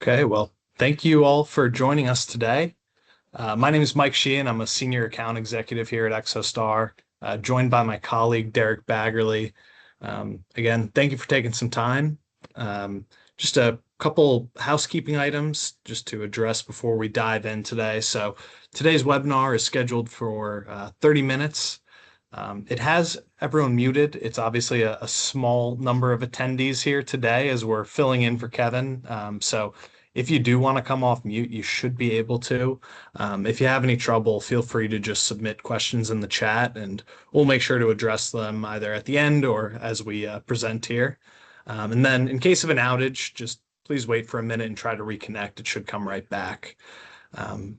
Okay, well, thank you all for joining us today. My name is Mike Sheehan. I'm a senior account executive here at Exostar, joined by my colleague Derek Baggerly. Again, thank you for taking some time. Um, just a couple housekeeping items just to address before we dive in today. So, today's webinar is scheduled for 30 minutes. It has everyone muted. It's obviously a small number of attendees here today as we're filling in for Kevin. So if you do want to come off mute, you should be able to. If you have any trouble, feel free to just submit questions in the chat and we'll make sure to address them either at the end or as we present here. And then in case of an outage, just please wait for a minute and try to reconnect. It should come right back. Um,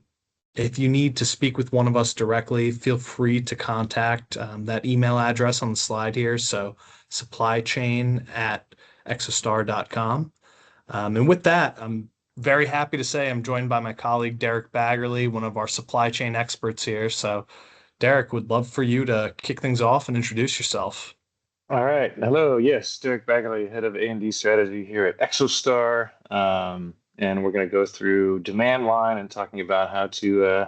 if you need to speak with one of us directly, feel free to contact that email address on the slide here. So supplychain@exostar.com. And with that, I'm very happy to say I'm joined by my colleague, Derek Baggerly, one of our supply chain experts here. So Derek, would love for you to kick things off and introduce yourself. All right. Hello. Yes, Derek Bagley, head of A&D strategy here at Exostar. And we're going to go through demand line and talking about how to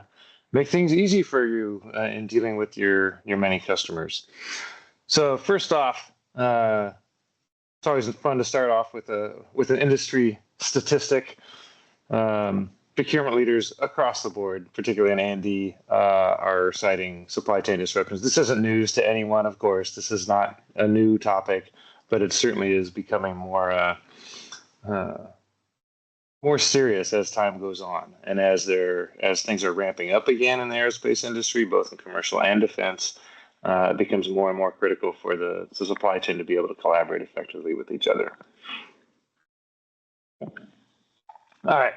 make things easy for you in dealing with your many customers. So first off, it's always fun to start off with an industry statistic. Procurement leaders across the board, particularly in A&D, are citing supply chain disruptions. This isn't news to anyone, of course. This is not a new topic, but it certainly is becoming more serious as time goes on, and as things are ramping up again in the aerospace industry, both in commercial and defense. It becomes more and more critical for the supply chain to be able to collaborate effectively with each other. All right.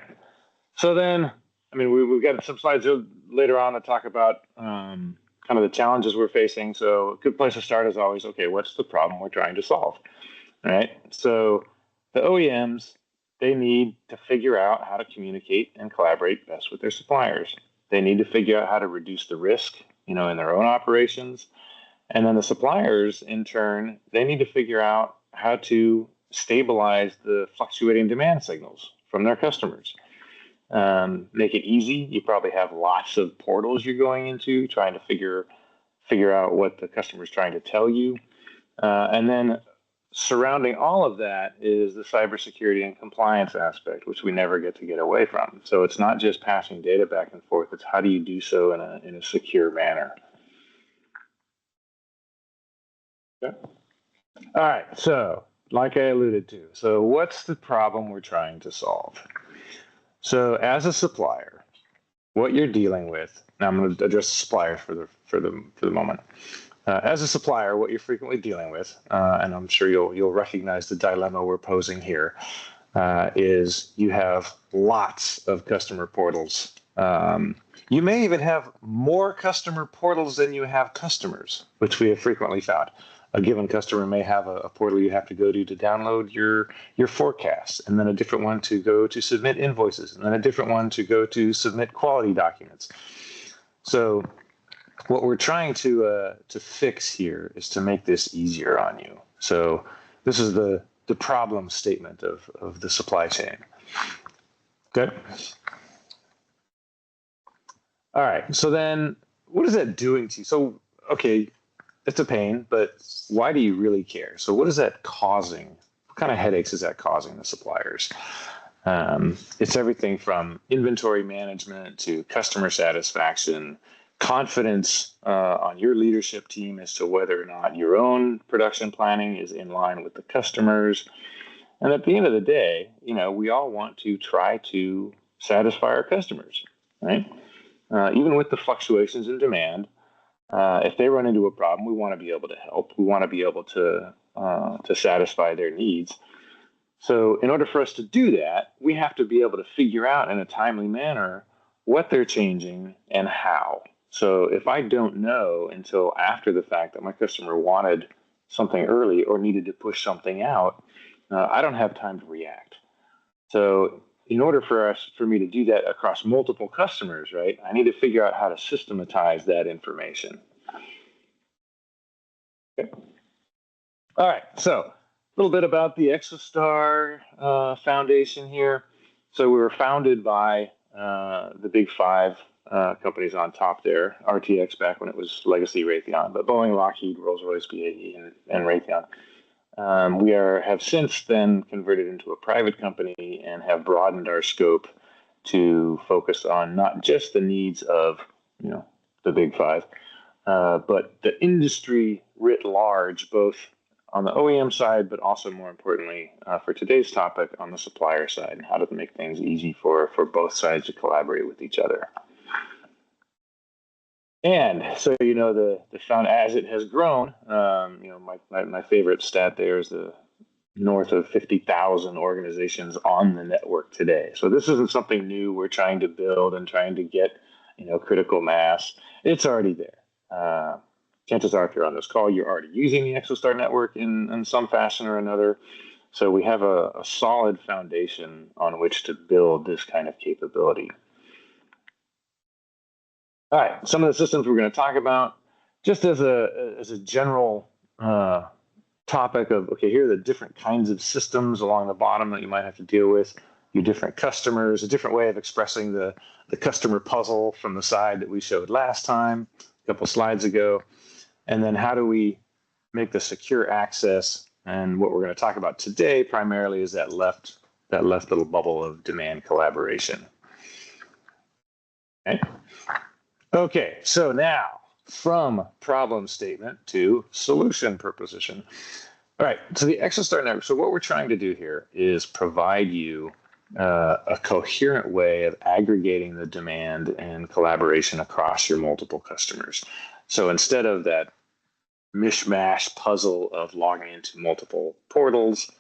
So then, I mean, we've got some slides later on that talk about kind of the challenges we're facing. So a good place to start is always, okay, what's the problem we're trying to solve? All right. So the OEMs, they need to figure out how to communicate and collaborate best with their suppliers. They need to figure out how to reduce the risk, in their own operations. And then the suppliers, in turn, they need to figure out how to stabilize the fluctuating demand signals from their customers. Make it easy. You probably have lots of portals you're going into, trying to figure out what the customer is trying to tell you, and then surrounding all of that is the cybersecurity and compliance aspect, which we never get away from. So it's not just passing data back and forth; it's how do you do so in a secure manner. Okay. All right. So, like I alluded to, so what's the problem we're trying to solve? So as a supplier, what you're dealing with, now I'm going to address suppliers for the moment. As a supplier, what you're frequently dealing with, and I'm sure you'll recognize the dilemma we're posing here, is you have lots of customer portals. You may even have more customer portals than you have customers, which we have frequently found. A given customer may have a portal you have to go to download your forecasts, and then a different one to go to submit invoices, and then a different one to go to submit quality documents. So what we're trying to fix here is to make this easier on you. So this is the problem statement of the supply chain. Good. All right. So then what is that doing to you? So, okay, it's a pain, but why do you really care? So what is that causing? What kind of headaches is that causing the suppliers? It's everything from inventory management to customer satisfaction, confidence on your leadership team as to whether or not your own production planning is in line with the customers. And at the end of the day, we all want to try to satisfy our customers, right? Even with the fluctuations in demand, if they run into a problem, we want to be able to help. We want to be able to satisfy their needs. So in order for us to do that, we have to be able to figure out in a timely manner what they're changing and how. So if I don't know until after the fact that my customer wanted something early or needed to push something out, I don't have time to react. So in order for me to do that across multiple customers, right, I need to figure out how to systematize that information. Okay. All right, so a little bit about the Exostar Foundation here. So we were founded by the big five companies on top there, RTX back when it was legacy Raytheon, but Boeing, Lockheed, Rolls-Royce, BAE, and Raytheon. Have since then converted into a private company and have broadened our scope to focus on not just the needs of the big five, but the industry writ large, both on the OEM side, but also more importantly for today's topic on the supplier side, and how to make things easy for both sides to collaborate with each other. And so, the sound as it has grown, my favorite stat there is the north of 50,000 organizations on the network today. So this isn't something new we're trying to build and trying to get, critical mass. It's already there. Chances are if you're on this call, you're already using the Exostar network in some fashion or another. So we have a solid foundation on which to build this kind of capability. All right, some of the systems we're going to talk about, just as a general topic of, okay, here are the different kinds of systems along the bottom that you might have to deal with, your different customers, a different way of expressing the customer puzzle from the side that we showed last time, a couple slides ago, and then how do we make the secure access, and what we're going to talk about today primarily is that left little bubble of demand collaboration. Okay, so now from problem statement to solution proposition. All right, so the Exostar network, so what we're trying to do here is provide you a coherent way of aggregating the demand and collaboration across your multiple customers. So instead of that mishmash puzzle of logging into multiple portals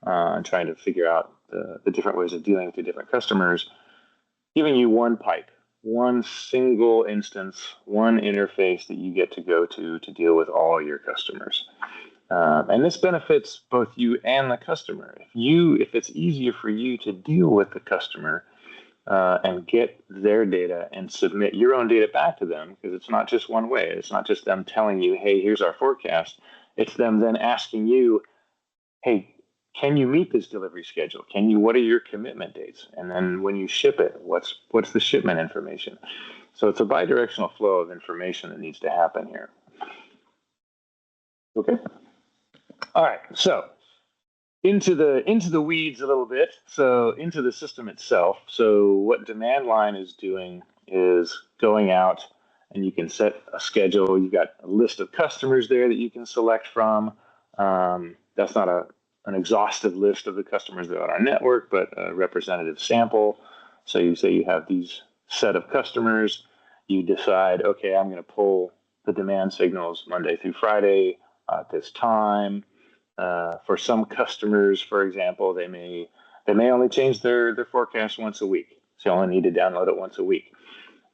and trying to figure out the different ways of dealing with the different customers, giving you one pipe, one single instance, one interface that you get to go to deal with all your customers. And this benefits both you and the customer. If it's easier for you to deal with the customer and get their data and submit your own data back to them, because it's not just one way. It's not just them telling you, hey, here's our forecast. It's them then asking you, hey, can you meet this delivery schedule? What are your commitment dates? And then when you ship it, what's the shipment information? So it's a bidirectional flow of information that needs to happen here. Okay. All right. So into the weeds a little bit. So into the system itself. So what demand line is doing is going out, and you can set a schedule. You've got a list of customers there that you can select from. That's not an exhaustive list of the customers that are on our network, but a representative sample. So you say you have these set of customers. You decide, okay, I'm going to pull the demand signals Monday through Friday at this time. For some customers, for example, they may only change their forecast once a week. So you only need to download it once a week.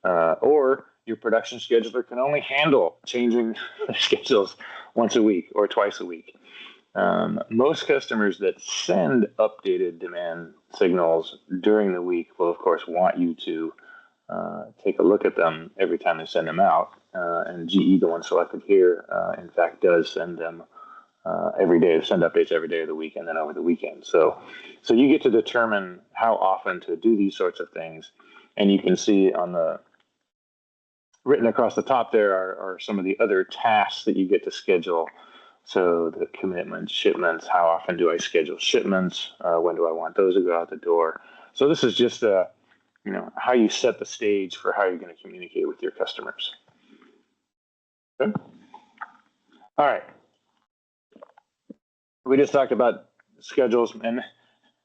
Or your production scheduler can only handle changing the schedules once a week or twice a week. Most customers that send updated demand signals during the week will, of course, want you to take a look at them every time they send them out. And GE, the one selected here, in fact, does send them every day, send updates every day of the week and then over the weekend. So you get to determine how often to do these sorts of things. And you can see on the written across the top there are some of the other tasks that you get to schedule. So the commitments, shipments, how often do I schedule shipments? When do I want those to go out the door? So this is just how you set the stage for how you're going to communicate with your customers. Okay. All right. We just talked about schedules, and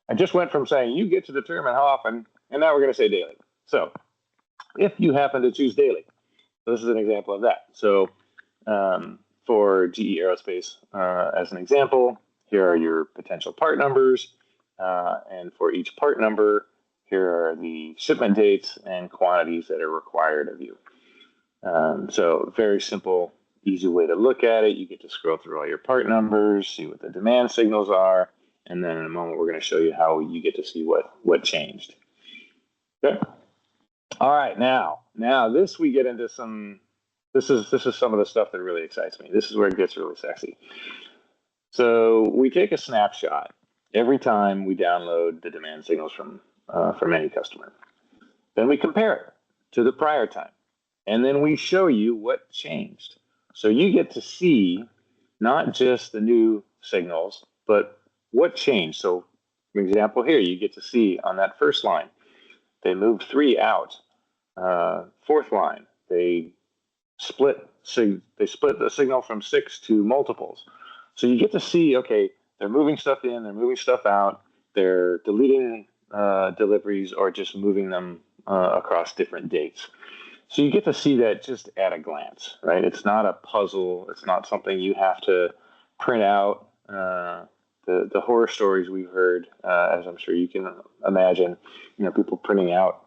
I just went from saying you get to determine how often, and now we're going to say daily. So if you happen to choose daily, so this is an example of that. So for GE Aerospace, as an example, here are your potential part numbers, and for each part number, here are the shipment dates and quantities that are required of you. So very simple, easy way to look at it. You get to scroll through all your part numbers, see what the demand signals are, and then in a moment we're going to show you how you get to see what changed. Okay. All right, now this we get into some. This is some of the stuff that really excites me. This is where it gets really sexy. So we take a snapshot, every time we download the demand signals from any customer. Then we compare it to the prior time, and then we show you what changed. So you get to see not just the new signals, but what changed. So, for example, here you get to see on that first line, they moved 3 out. Fourth line, they split the signal from 6 to multiples. So you get to see, okay, they're moving stuff in, they're moving stuff out, they're deleting deliveries or just moving them across different dates. So you get to see that just at a glance, right? It's not a puzzle. It's not something you have to print out. The horror stories we've heard, as I'm sure you can imagine, people printing out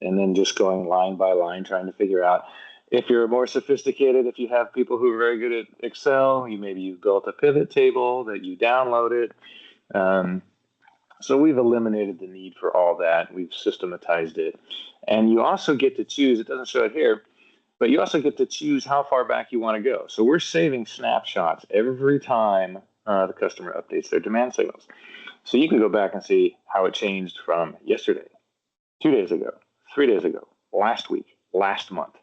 and then just going line by line trying to figure out. If you're more sophisticated, if you have people who are very good at Excel, maybe you've built a pivot table that you downloaded. So we've eliminated the need for all that. We've systematized it. And you also get to choose, it doesn't show it here, but you also get to choose how far back you want to go. So we're saving snapshots every time the customer updates their demand signals. So you can go back and see how it changed from yesterday, 2 days ago, 3 days ago, last week, last month.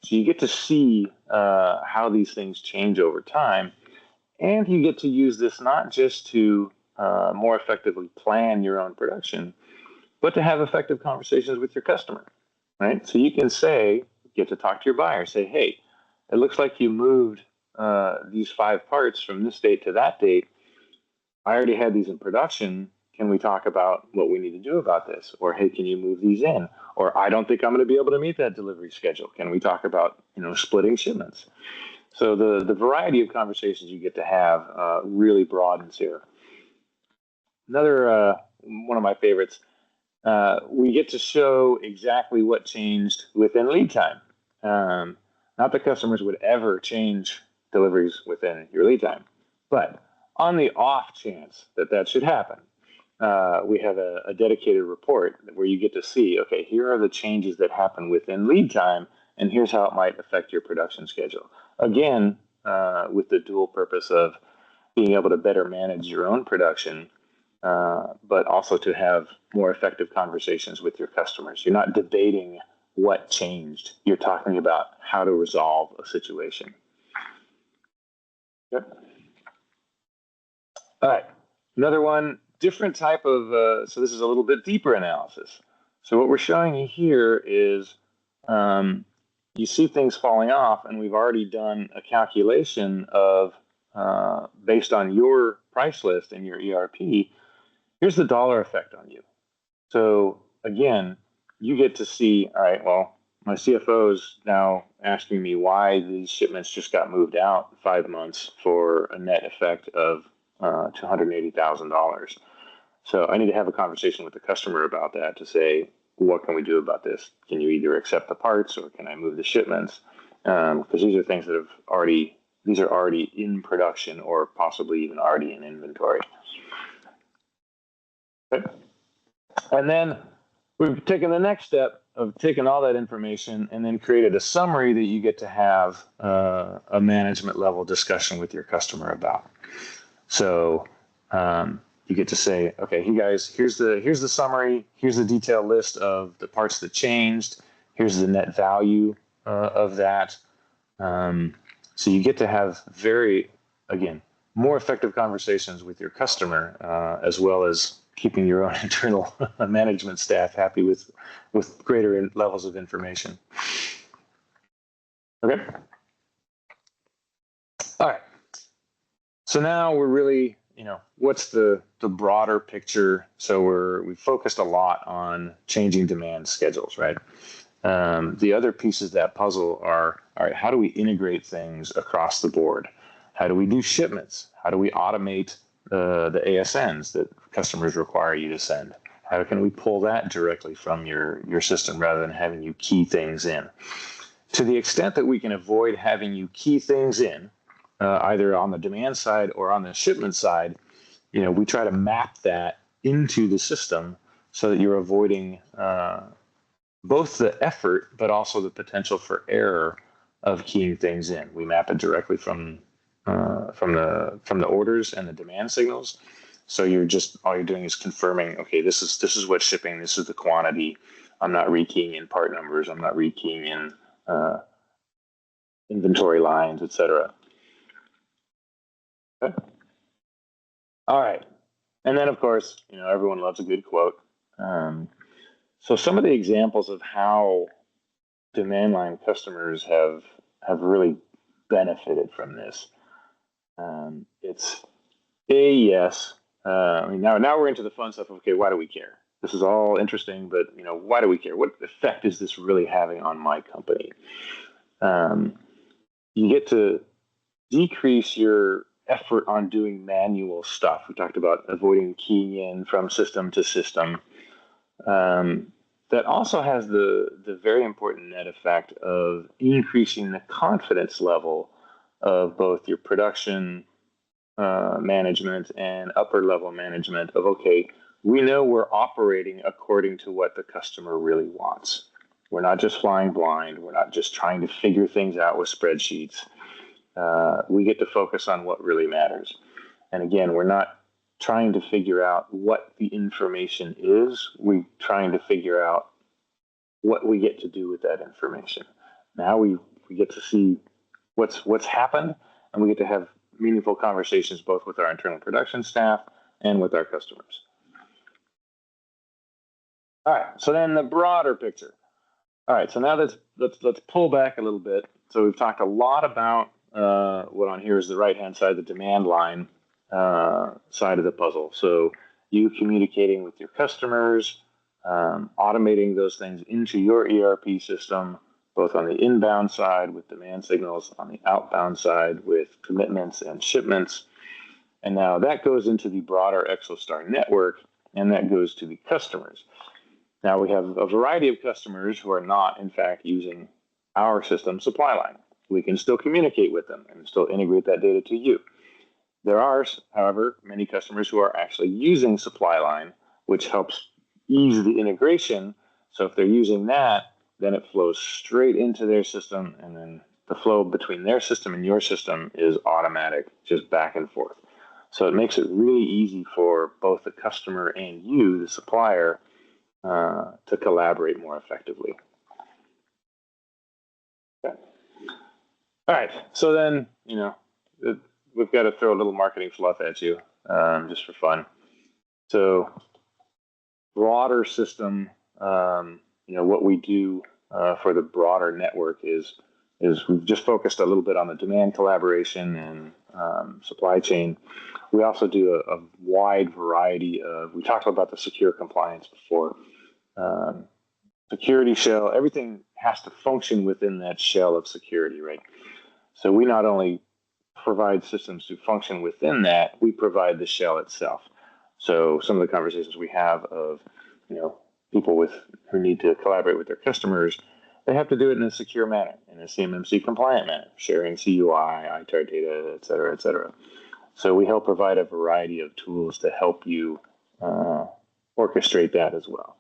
So you get to see how these things change over time. And you get to use this not just to more effectively plan your own production, but to have effective conversations with your customer, right? So you can say, get to talk to your buyer, say, hey, it looks like you moved these 5 parts from this date to that date. I already had these in production. Can we talk about what we need to do about this? Or, hey, can you move these in? Or, I don't think I'm going to be able to meet that delivery schedule. Can we talk about, splitting shipments? So the variety of conversations you get to have really broadens here. Another one of my favorites, we get to show exactly what changed within lead time. Not that customers would ever change deliveries within your lead time, but on the off chance that should happen, we have a dedicated report where you get to see, okay, here are the changes that happen within lead time, and here's how it might affect your production schedule. Again, with the dual purpose of being able to better manage your own production, but also to have more effective conversations with your customers. You're not debating what changed. You're talking about how to resolve a situation. Yep. All right. Another one, different type of, so this is a little bit deeper analysis. So what we're showing you here is you see things falling off, and we've already done a calculation of, based on your price list and your ERP, here's the dollar effect on you. So again, you get to see, all right, well, my CFO is now asking me why these shipments just got moved out 5 months for a net effect of $280,000. So I need to have a conversation with the customer about that to say, what can we do about this? Can you either accept the parts or can I move the shipments? Because these are things that these are already in production or possibly even already in inventory. Okay. And then we've taken the next step of taking all that information and then created a summary that you get to have a management level discussion with your customer about. So you get to say, okay, hey guys, here's the summary, here's the detailed list of the parts that changed, here's the net value of that. So you get to have more effective conversations with your customer, as well as keeping your own internal management staff happy with greater levels of information. Okay. All right. So now we're really, what's the broader picture? So we focused a lot on changing demand schedules, right? The other pieces of that puzzle are, all right, how do we integrate things across the board? How do we do shipments? How do we automate the ASNs that customers require you to send? How can we pull that directly from your system rather than having you key things in? To the extent that we can avoid having you key things in, either on the demand side or on the shipment side, we try to map that into the system so that you're avoiding both the effort but also the potential for error of keying things in. We map it directly from the orders and the demand signals, So you're just, all you're doing is confirming, okay, this is what's shipping, this is the quantity. I'm not rekeying in part numbers, I'm not rekeying in inventory lines, etc. Okay. All right. And then, of course, everyone loves a good quote. So some of the examples of how demand line customers have really benefited from this. It's yes. Now we're into the fun stuff of, okay, why do we care? This is all interesting, but why do we care? What effect is this really having on my company? You get to decrease your effort on doing manual stuff. We talked about avoiding keying in from system to system. That also has the very important net effect of increasing the confidence level of both your production management and upper level management of, okay, we know we're operating according to what the customer really wants. We're not just flying blind. We're not just trying to figure things out with spreadsheets. We get to focus on what really matters. And again, we're not trying to figure out what the information is. We're trying to figure out what we get to do with that information. Now we get to see what's happened, and we get to have meaningful conversations both with our internal production staff and with our customers. All right, so then the broader picture. All right, so now let's pull back a little bit. So we've talked a lot about what on here is the right-hand side, the demand line side of the puzzle. So you communicating with your customers, automating those things into your ERP system, both on the inbound side with demand signals, on the outbound side with commitments and shipments. And now that goes into the broader Exostar network, and that goes to the customers. Now we have a variety of customers who are not, in fact, using our system supply line. We can still communicate with them and still integrate that data to you. There are, however, many customers who are actually using supply line, which helps ease the integration. So if they're using that, then it flows straight into their system, and then the flow between their system and your system is automatic, just back and forth. So it makes it really easy for both the customer and you, the supplier, to collaborate more effectively. Okay. All right, so then, we've got to throw a little marketing fluff at you, just for fun. So broader system, what we do for the broader network is we've just focused a little bit on the demand collaboration and supply chain. We also do a wide variety of, we talked about the secure compliance before, security shell, everything has to function within that shell of security, right? So we not only provide systems to function within that, we provide the shell itself. So some of the conversations we have of, people who need to collaborate with their customers, they have to do it in a secure manner, in a CMMC compliant manner, sharing CUI, ITAR data, et cetera, et cetera. So we help provide a variety of tools to help you orchestrate that as well.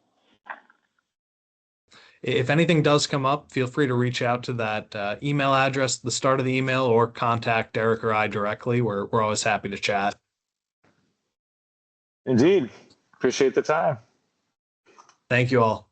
If anything does come up, feel free to reach out to that email address at the start of the email, or contact Derek or I directly. We're always happy to chat. Indeed. Appreciate the time. Thank you all.